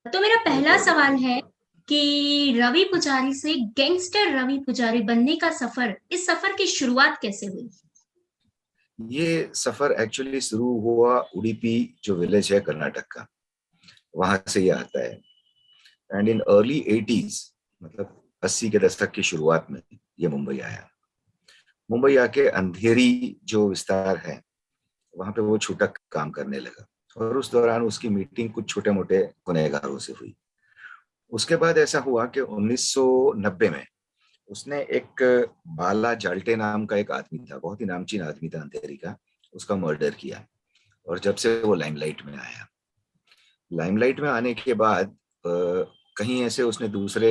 तो मेरा पहला रिकॉर्ड सवाल होता है था। कि रवि पुजारी से गैंगस्टर रवि पुजारी बनने का सफर, इस सफर की शुरुआत कैसे हुई? ये सफर एक्चुअली शुरू हुआ उडुपी, जो विलेज है कर्नाटक का, वहां से ये आता है। एंड इन अर्ली 80s, मतलब 80 के दशक की शुरुआत में ये मुंबई आया। मुंबई आके अंधेरी जो विस्तार है वहां पे वो छूटक काम करने लगा, और उस दौरान उसकी मीटिंग कुछ छोटे मोटे गुनहगारों से हुई। उसके बाद ऐसा हुआ कि 1990 में उसने एक बाला जाल्टे नाम का एक आदमी था, बहुत ही नामचीन आदमी था अंधेरी का, उसका मर्डर किया। और जब से वो लाइमलाइट में आया, लाइमलाइट में आने के बाद कहीं ऐसे उसने दूसरे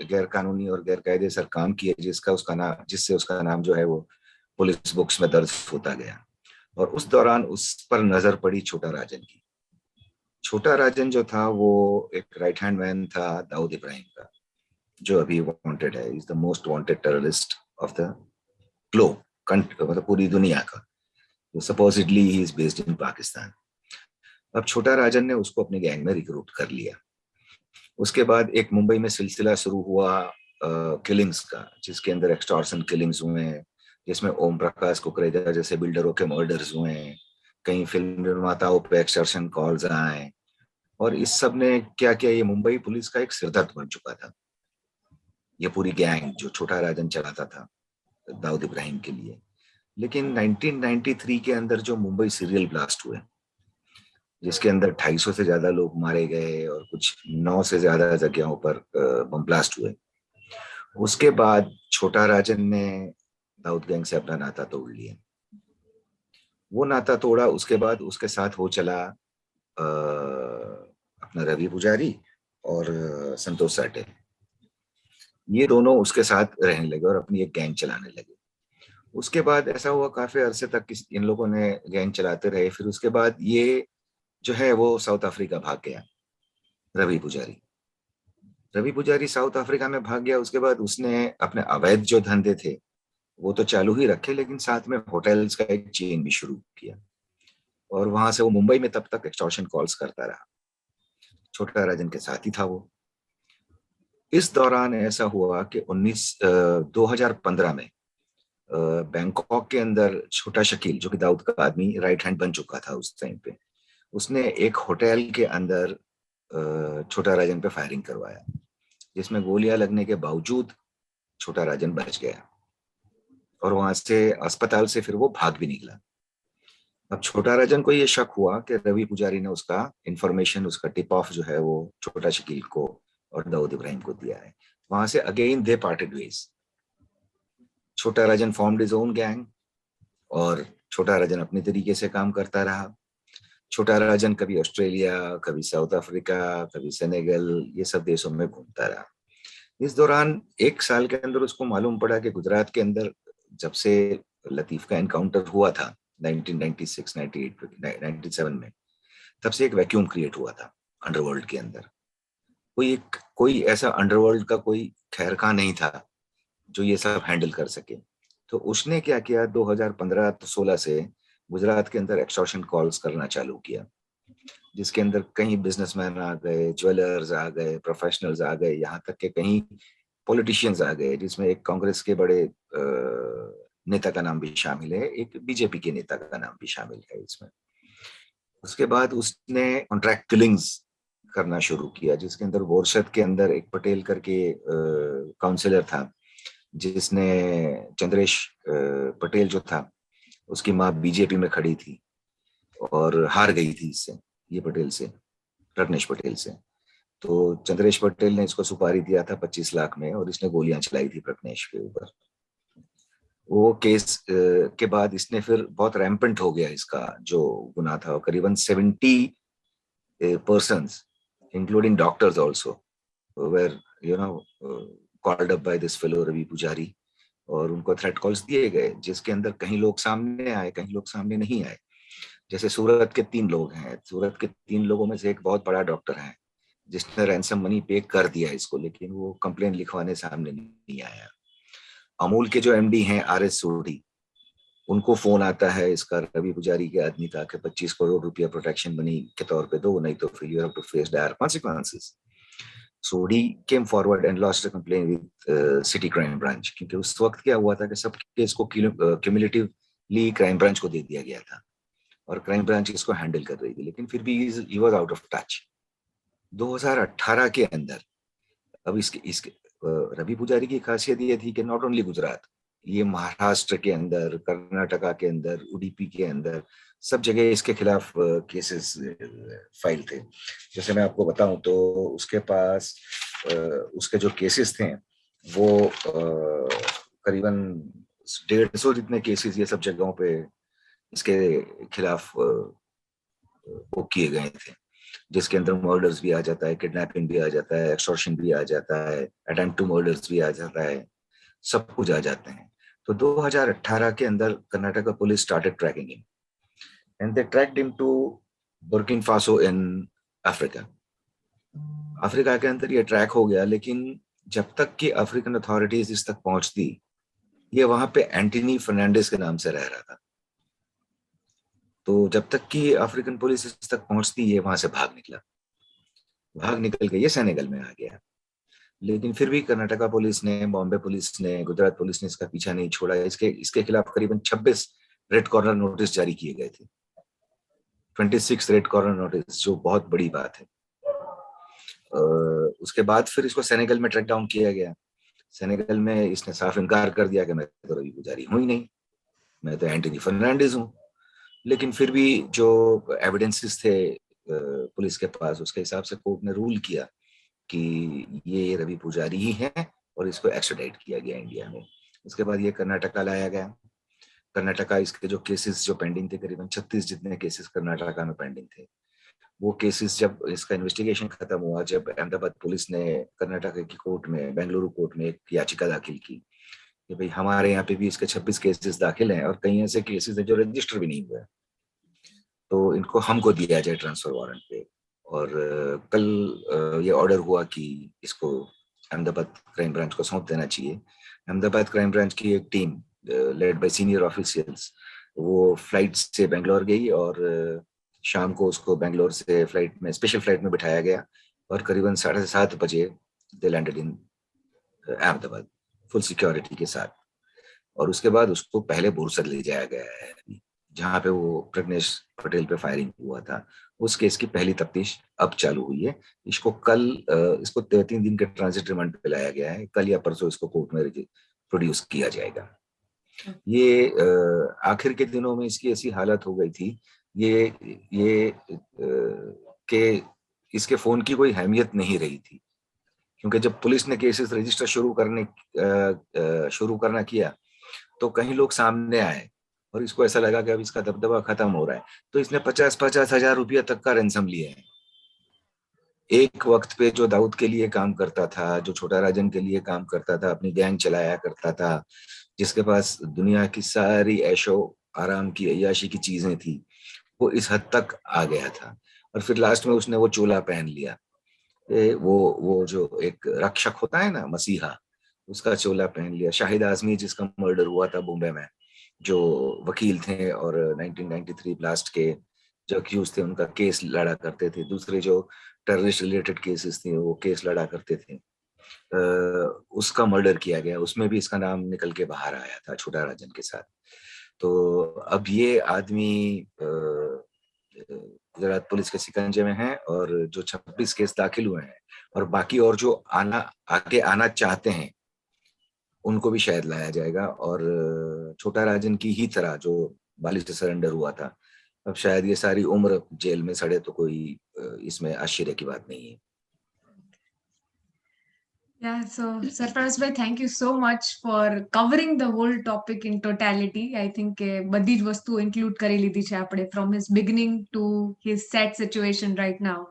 गैर कानूनी और गैर कायदेसर काम किए जिससे उसका नाम जो है वो पुलिस बुक्स में दर्ज होता गया। और उस दौरान उस पर नजर पड़ी छोटा राजन की। छोटा राजन जो था वो एक राइट हैंड मैन था दाऊद इब्राहिम का, जो अभी वांटेड है, is the most wanted terrorist of the globe, मतलब पूरी दुनिया का। Supposedly he is based in Pakistan. अब छोटा राजन ने उसको अपने गैंग में रिक्रूट कर लिया। उसके बाद एक मुंबई में सिलसिला शुरू हुआ किलिंग्स का, जिसके अंदर एक्सटॉर्शन किलिंग्स हुए हैं, जिसमें ओम प्रकाश कुकरेजा जैसे बिल्डरों के मर्डर्स हुए हैं। कई फिल्म निर्माताओं पे एक्सटॉर्शन कॉल्स आए। और इस सब ने क्या किया, ये मुंबई पुलिस का एक सिरदर्द बन चुका था, ये पूरी गैंग जो छोटा राजन चलाता था दाऊद इब्राहिम के लिए। लेकिन 1993 के अंदर जो मुंबई सीरियल ब्लास्ट हुए, जिसके अंदर 250 से ज्यादा लोग मारे गए और कुछ 9 से ज्यादा जगहों पर बम ब्लास्ट हुए, उसके बाद छोटा राजन ने दाऊद गैंग से अपना नाता तोड़ लिया। वो नाता तोड़ा, उसके बाद उसके साथ हो चला अपना रवि पुजारी और संतोष साठे। ये दोनों उसके साथ रहने लगे और अपनी एक गैंग चलाने लगे। उसके बाद ऐसा हुआ, काफी अरसे तक इन लोगों ने गैंग चलाते रहे। फिर उसके बाद ये जो है वो साउथ अफ्रीका भाग गया। रवि पुजारी रवि पुजारी साउथ अफ्रीका में भाग गया। उसके बाद उसने अपने अवैध जो धंधे थे वो तो चालू ही रखे, लेकिन साथ में होटल्स का एक चेन भी शुरू किया। और वहां से वो मुंबई में तब तक एक्सटॉर्शन कॉल्स करता रहा। छोटा राजन के साथ ही था वो। इस दौरान ऐसा हुआ कि 2015 में बैंकॉक के अंदर छोटा शकील, जो कि दाऊद का आदमी राइट हैंड बन चुका था उस टाइम पे, उसने एक होटल के अंदर छोटा राजन पे फायरिंग करवाया, जिसमें गोलियां लगने के बावजूद छोटा राजन बच गया। और वहां से अस्पताल से फिर वो भाग भी निकला। अब छोटा राजन को ये शक हुआ कि रवि पुजारी ने उसका इंफॉर्मेशन, उसका टिप ऑफ जो है वो छोटा शकील को और दाऊद इब्राहिम को दिया है। वहां से अगेन दे पार्टेड वेज। छोटा राजन फॉर्म्ड हिज ओन गैंग, और छोटा राजन अपने तरीके से काम करता रहा। छोटा राजन कभी ऑस्ट्रेलिया, कभी साउथ अफ्रीका, कभी सेनेगल, ये सब देशों में घूमता रहा। इस दौरान एक साल के अंदर उसको मालूम पड़ा कि गुजरात के अंदर जब से लतीफ का एनकाउंटर हुआ था 1996, 98, 97 में, तब से एक वैक्यूम क्रिएट हुआ था अंडरवर्ल्ड के अंदर। कोई ऐसा अंडरवर्ल्ड का कोई खैरखा नहीं था जो ये सब हैंडल कर सके। तो उसने क्या किया, 2015-16 से गुजरात के अंदर एक्सटॉर्शन कॉल्स करना चालू किया, जिसके अंदर कहीं बिजनेसमैन आ गए, ज्वेलर्स आ गए, प्रोफेशनल्स आ गए, यहाँ तक के कहीं पॉलिटिशियंस आ गए, जिसमें एक कांग्रेस के बड़े नेता का नाम भी शामिल है, एक बीजेपी के नेता का नाम भी शामिल है इसमें। उसके बाद उसने कॉन्ट्रैक्ट किलिंग्स करना शुरू किया, जिसके अंदर बोरसद के अंदर एक पटेल करके काउंसिलर था, जिसने चंद्रेश पटेल जो था, उसकी माँ बीजेपी में खड़ी थी और हार गई थी इससे, ये पटेल से, प्रज्ञेश पटेल से। तो चंद्रेश पटेल ने इसको सुपारी दिया था 25 लाख में, और इसने गोलियां चलाई थी प्रज्ञेश के ऊपर। वो केस के बाद इसने फिर बहुत रैम्पेंट हो गया इसका जो गुनाह था। करीबन 70 persons, including doctors also, were called up by this fellow Ravi पुजारी, और उनको थ्रेट कॉल्स दिए गए, जिसके अंदर कहीं लोग सामने आए, कहीं लोग सामने नहीं आए। जैसे सूरत के 3 लोग हैं, सूरत के 3 लोगों में से एक बहुत बड़ा डॉक्टर है जिसने रैंसम मनी पे कर दिया इसको, लेकिन वो कंप्लेन लिखवाने सामने नहीं आया। अमूल के जो एमडी हैं आर एस सोढ़ी, उनको फोन आता है इसका, रवि पुजारी के आदमी का, कि 25 करोड़ रुपया प्रोटेक्शन मनी के तौर पे दो, नहीं तो फिर you have to face dire consequences. So they came forward and lodged a complaint with city crime branch, क्योंकि उस वक्त क्या हुआ था कि सब केस को क्यूमुलेटिवली क्राइम ब्रांच को दे दिया गया था और क्राइम ब्रांच इसको हैंडल कर रही थी, लेकिन फिर भी he was out of touch. 2018 के अंदर अब इसके रवि पुजारी की खासियत ये थी कि नॉट ओनली गुजरात, ये महाराष्ट्र के अंदर, कर्नाटका के अंदर, उडीपी के अंदर, सब जगह इसके खिलाफ केसेस फाइल थे। जैसे मैं आपको बताऊं तो उसके पास उसके जो केसेस थे वो करीबन 150 जितने केसेस ये सब जगहों पे इसके खिलाफ वो किए गए थे, जिसके अंदर मर्डर्स भी आ जाता है, किडनैपिंग भी आ जाता है, एक्सटॉर्शन भी आ जाता है, अटेम्प्ट टू मर्डर्स भी आ जाता है, सब कुछ आ जाते हैं। तो 2018 के अंदर Karnataka police started tracking him and they tracked him to Burkina Faso in Africa. Africa के अंदर ये ट्रैक हो गया, लेकिन जब तक कि अफ्रीकन अथॉरिटीज इस तक पहुंचती, ये वहां पे एंटनी फर्नांडिस के नाम से रह रहा था। तो जब तक कि अफ्रीकन पुलिस इस तक पहुंचती, ये वहां से भाग निकल के ये सेनेगल में आ गया। लेकिन फिर भी कर्नाटका पुलिस ने, बॉम्बे पुलिस ने, गुजरात पुलिस ने इसका पीछा नहीं छोड़ा। इसके खिलाफ करीबन 26 रेड कॉर्नर नोटिस जारी किए गए थे, 26 रेड कॉर्नर नोटिस, जो बहुत बड़ी बात है। उसके बाद फिर इसको सेनेगल में ट्रैक डाउन किया गया। सेनेगल में इसने साफ इनकार कर दिया कि मैं तो रवि पुजारी हूं ही नहीं, मैं तो एंटनी फर्नांडिस हूं। लेकिन फिर भी जो एविडेंसेस थे पुलिस के पास, उसके हिसाब से कोर्ट ने रूल किया कि ये रवि पुजारी ही है और इसको एक्स्ट्राडाइट किया गया इंडिया में। उसके बाद ये कर्नाटका लाया गया। कर्नाटका इसके जो केसेस जो पेंडिंग थे, करीबन 36 जितने केसेस कर्नाटका में पेंडिंग थे, वो केसेस जब इसका इन्वेस्टिगेशन खत्म हुआ, जब अहमदाबाद पुलिस ने कर्नाटका की कोर्ट में, बेंगलुरु कोर्ट में एक याचिका दाखिल की कि भाई हमारे यहाँ पे भी इसके 26 केसेस दाखिल हैं और कई ऐसे केसेस हैं जो रजिस्टर भी नहीं हुए, तो इनको हमको दिया जाए ट्रांसफर वारंट पे। और कल ये ऑर्डर हुआ कि इसको अहमदाबाद क्राइम ब्रांच को सौंप देना चाहिए। अहमदाबाद क्राइम ब्रांच की एक team led by senior officials, वो फ्लाइट से बेंगलोर गई और शाम को उसको बेंगलोर से फ्लाइट में, स्पेशल फ्लाइट में बिठाया गया और करीबन 7:30 बजे they landed in Ahmedabad full security के साथ। और उसके बाद उसको पहले बोरसद ले जाया गया है, जहाँ पे वो प्रज्ञेश पटेल पे फायरिंग हुआ था। उस केस की पहली तफ्तीश अब चालू हुई है। इसको 3 दिन के ट्रांजिट रिमांड पे लाया गया है। कल या परसों इसको कोर्ट में प्रोड्यूस किया जाएगा। ये आखिर के दिनों में इसकी ऐसी हालत हो गई थी ये कि इसके फोन की कोई अहमियत नहीं रही थी, क्योंकि जब पुलिस ने केसेस रजिस्टर शुरू करना किया तो कहीं लोग सामने आए और इसको ऐसा लगा कि अब इसका दबदबा खत्म हो रहा है, तो इसने 50-50 हजार रुपया तक का रैंसम लिया है। एक वक्त पे जो दाऊद के लिए काम करता था, जो छोटा राजन के लिए काम करता था, अपनी गैंग चलाया करता था, जिसके पास दुनिया की सारी ऐशो आराम की, अय्याशी की चीजें थी, वो इस हद तक आ गया था। और फिर लास्ट में उसने वो चोला पहन लिया, वो जो एक रक्षक होता है ना, मसीहा, उसका चोला पहन लिया। शाहिद आजमी जिसका मर्डर हुआ था बॉम्बे में, जो वकील थे और 1993 ब्लास्ट के जो अक्यूज थे उनका केस लड़ा करते थे, दूसरे जो टेररिस्ट रिलेटेड केसेस थे वो केस लड़ा करते थे, उसका मर्डर किया गया। उसमें भी इसका नाम निकल के बाहर आया था छोटा राजन के साथ। तो अब ये आदमी गुजरात पुलिस के शिकंजे में है और जो 26 केस दाखिल हुए हैं और बाकी और जो आगे आना चाहते हैं उनको भी शायद लाया जाएगा। और छोटा राजन की ही तरह जो बाली से सरेंडर हुआ था, अब शायद ये सारी उम्र जेल में सड़े तो कोई इसमें आश्चर्य की बात नहीं है। Yeah, so Sarfaraz bhai, thank you so much for covering the whole topic in totality. I think બધી જ વસ્તુ include કરી લીધી છે આપણે, from his beginning to his sad situation right now.